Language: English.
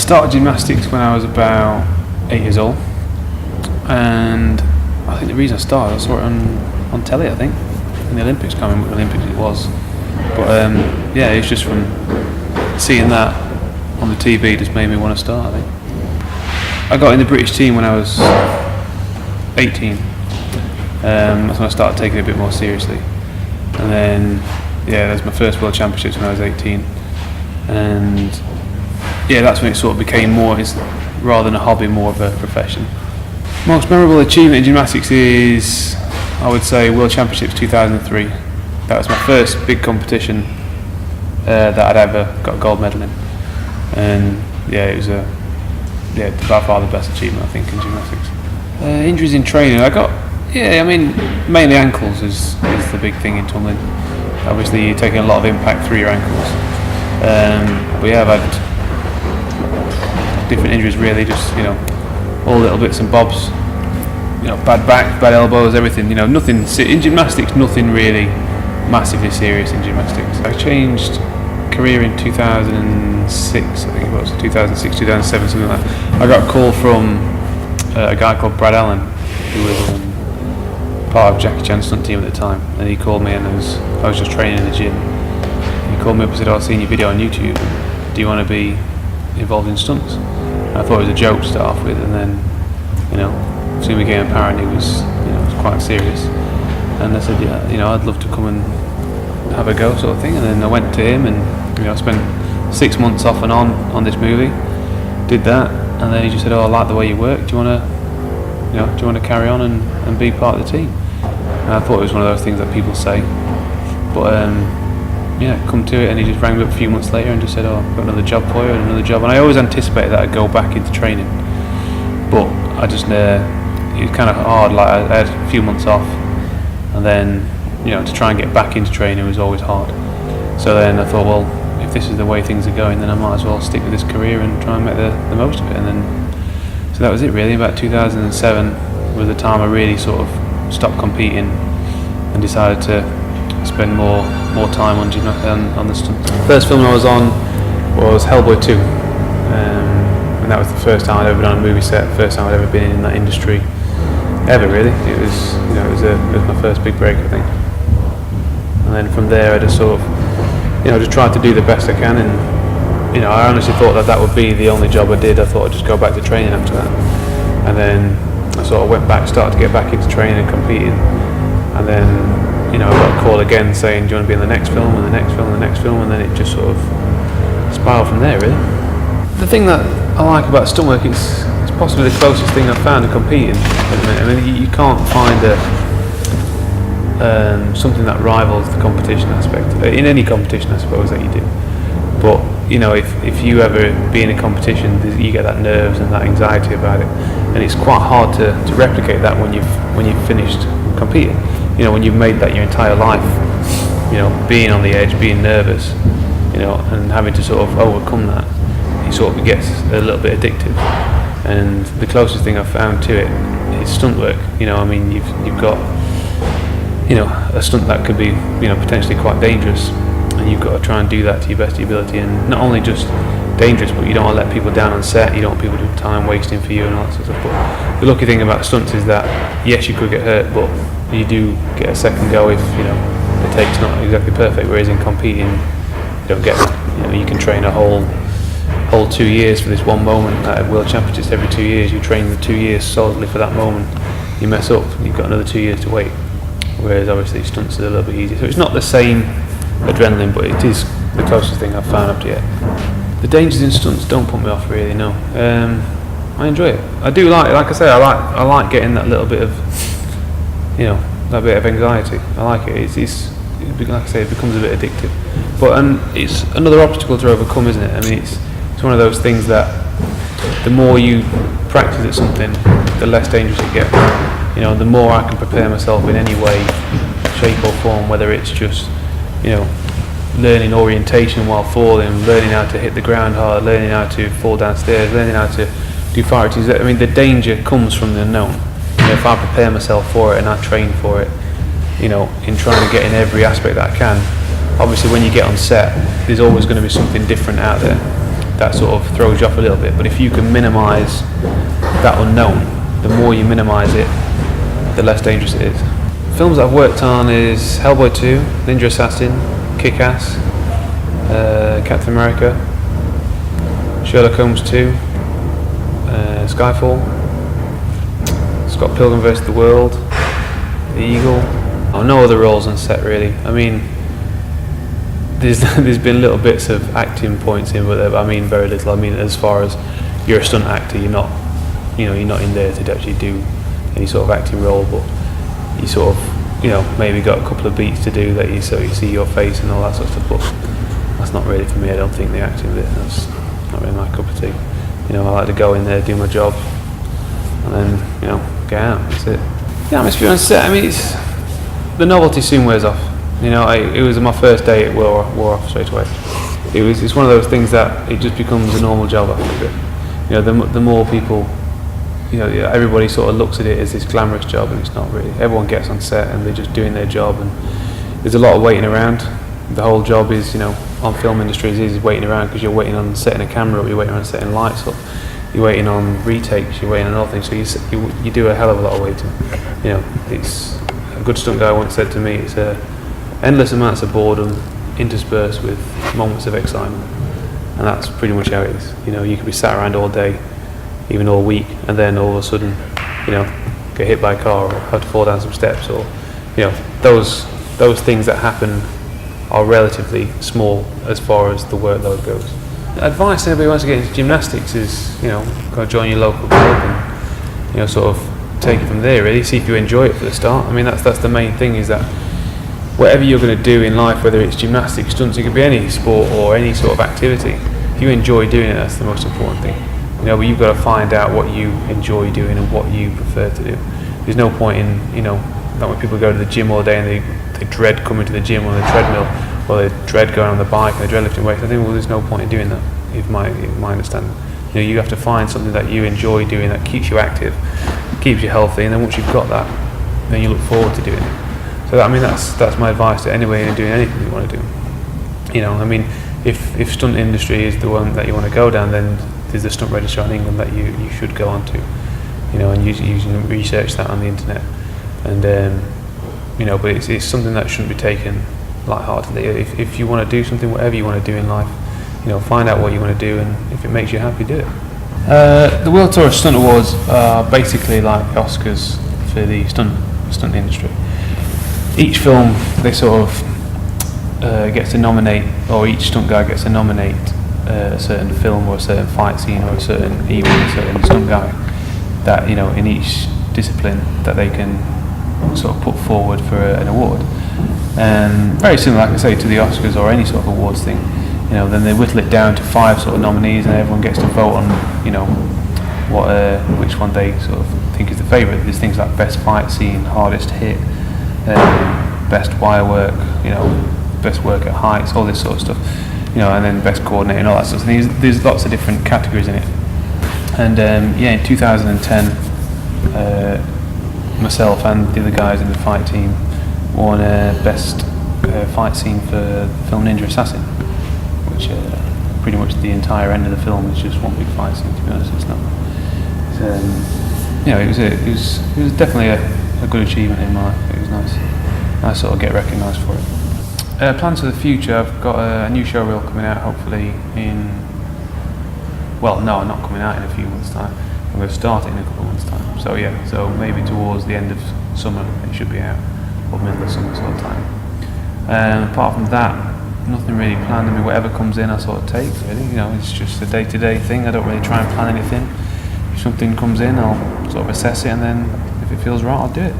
started gymnastics when I was about 8 years old, and I think the reason I started, I saw it on telly, I think, in the Olympics. I can't remember what Olympics it was, but yeah, it's just from seeing that on the TV just made me want to start, I think. I got in the British team when I was 18. That's when I started taking it a bit more seriously, and then yeah, that's my first World Championships when I was 18, and yeah, that's when it sort of became more, rather than a hobby, more of a profession. Most memorable achievement in gymnastics is, I would say, World Championships 2003. That was my first big competition that I'd ever got a gold medal in, and yeah, it was by far the best achievement I think in gymnastics. Injuries in training, mainly ankles is the big thing in tumbling. Obviously you're taking a lot of impact through your ankles, but yeah, I've had different injuries really, just all little bits and bobs, bad back, bad elbows, everything, nothing in gymnastics, nothing really massively serious in gymnastics. I changed career in 2006, I think it was 2006, 2007, something like that. I got a call from a guy called Brad Allen, who was part of Jackie Chan's stunt team at the time, and he called me, and I was just training in the gym. He called me up and said, I've seen your video on YouTube, do you want to be involved in stunts? And I thought it was a joke to start off with, and then soon became apparent it was quite serious, and I said, yeah, I'd love to come and have a go, sort of thing. And then I went to him, and I spent 6 months off and on this movie, did that, and then he just said, I like the way you work, do you want to carry on and be part of the team? And I thought it was one of those things that people say, but come to it, and he just rang me up a few months later and just said, I've got another job for you, and another job. And I always anticipated that I'd go back into training, but I just it was kind of hard. Like I had a few months off, and then to try and get back into training was always hard. So then I thought, well, if this is the way things are going, then I might as well stick with this career and try and make the most of it. And then so that was it really. About 2007 was the time I really sort of stopped competing and decided to spend more time on the stunts. First film I was on was Hellboy 2, and that was the first time I'd ever done a movie set, first time I'd ever been in that industry ever really. It was my first big break, I think. And then from there I just sort of just tried to do the best I can, and I honestly thought that would be the only job I did. I thought I'd just go back to training after that, and then I sort of went back, started to get back into training and competing, and then I got a call again saying, do you want to be in the next film, and the next film, and the next film, and then it just sort of spiraled from there really. The thing that I like about stunt work, it's possibly the closest thing I've found to competing at the minute. I mean, you can't find something that rivals the competition aspect in any competition, I suppose, that you do. But if you ever be in a competition, you get that nerves and that anxiety about it, and it's quite hard to replicate that when you've finished competing. When you've made that your entire life, being on the edge, being nervous, and having to sort of overcome that, it sort of gets a little bit addictive. And the closest thing I've found to it is stunt work. You've got a stunt that could be potentially quite dangerous, and you've got to try and do that to your best of your ability, and not only just dangerous, but you don't want to let people down on set, you don't want people doing time wasting for you and all that sort of stuff. But the lucky thing about stunts is that yes, you could get hurt, but you do get a second go if the take's not exactly perfect, whereas in competing you don't get you can train a whole 2 years for this one moment. At World Championships every 2 years you train the 2 years solidly for that moment. You mess up, you've got another 2 years to wait, whereas obviously stunts are a little bit easier. So it's not the same adrenaline, but it is the closest thing I've found up to yet. The dangers in stunts don't put me off really, no. I enjoy it. I do like I say, I like getting that little bit of that bit of anxiety. I like it. It's like I say, it becomes a bit addictive. But it's another obstacle to overcome, isn't it? I mean, it's one of those things that the more you practice at something, the less dangerous it gets. The more I can prepare myself in any way, shape or form, whether it's just learning orientation while falling, learning how to hit the ground hard, learning how to fall downstairs, learning how to do fire routines. I mean, the danger comes from the unknown. If I prepare myself for it and I train for it, in trying to get in every aspect that I can, obviously when you get on set, there's always going to be something different out there that sort of throws you off a little bit. But if you can minimise that unknown, the more you minimise it, the less dangerous it is. Films that I've worked on is Hellboy 2, Ninja Assassin, Kick-Ass, Captain America, Sherlock Holmes 2, Skyfall, Scott Pilgrim vs. the World, The Eagle. Oh, no other roles on set really. I mean, there's been little bits of acting points in, but I mean very little. I mean, as far as you're a stunt actor, you're not in there to actually do any sort of acting role, but you sort of, maybe got a couple of beats to do that you see your face and all that sort of stuff. But that's not really for me. I don't think the acting bit, that's not really my cup of tea. I like to go in there, do my job, and then get out. That's it. The atmosphere on set. I mean, the novelty soon wears off. It was my first day. It wore off straight away. It's one of those things that it just becomes a normal job after a bit. The more people, everybody sort of looks at it as this glamorous job, and it's not really. Everyone gets on set and they're just doing their job, and there's a lot of waiting around. The whole job is, on film industries is waiting around, because you're waiting on setting a camera up, you're waiting on setting lights up, you're waiting on retakes, you're waiting on other things. So you do a hell of a lot of waiting. It's a good stunt guy once said to me, it's endless amounts of boredom interspersed with moments of excitement, and that's pretty much how it is. You could be sat around all day, even all week, and then all of a sudden, get hit by a car or have to fall down some steps, or those things that happen are relatively small as far as the workload goes. Advice to anybody who wants to get into gymnastics is, go join your local club and, sort of take it from there really, see if you enjoy it for the start. I mean, that's the main thing, is that whatever you're going to do in life, whether it's gymnastics, stunts, it could be any sport or any sort of activity, if you enjoy doing it, that's the most important thing. But you've got to find out what you enjoy doing and what you prefer to do. There's no point in, that when people go to the gym all day and they dread coming to the gym on the treadmill, or they dread going on the bike and they dread lifting weights. I think, well, there's no point in doing that, if my understanding. You have to find something that you enjoy doing, that keeps you active, keeps you healthy, and then once you've got that, then you look forward to doing it. So that's my advice to anybody doing anything you want to do. I mean, if stunt industry is the one that you want to go down, then there's the stunt registrar in England that you should go on to, and you can research that on the internet, and but it's something that shouldn't be taken lightheartedly. If you want to do something, whatever you want to do in life, find out what you want to do, and if it makes you happy, do it. The World Tour of Stunt Awards are basically like the Oscars for the stunt industry. Each film, they sort of gets to nominate, or each stunt guy gets to nominate a certain film or a certain fight scene or a certain stunt guy that in each discipline that they can sort of put forward for an award. Very similar, like I say, to the Oscars or any sort of awards thing. Then they whittle it down to 5 sort of nominees, and everyone gets to vote on which one they sort of think is the favourite. There's things like best fight scene, hardest hit, best wire work, best work at heights, all this sort of stuff, and then best coordinating, all that sort of thing. There's lots of different categories in it. And in 2010, myself and the other guys in the fight team won best fight scene for the film Ninja Assassin, which pretty much the entire end of the film is just one big fight scene. To be honest, it's not. It was definitely a good achievement in my life. It was nice sort of get recognised for it. Plans for the future: I've got a new show reel coming out, hopefully not coming out in a few months' time. I'm going to start it in a couple of months' time. So maybe towards the end of summer it should be out, or middle of summer sort of time. Apart from that, nothing really planned. I mean, whatever comes in I sort of take, really. It's just a day-to-day thing. I don't really try and plan anything. If something comes in, I'll sort of assess it, and then if it feels right, I'll do it.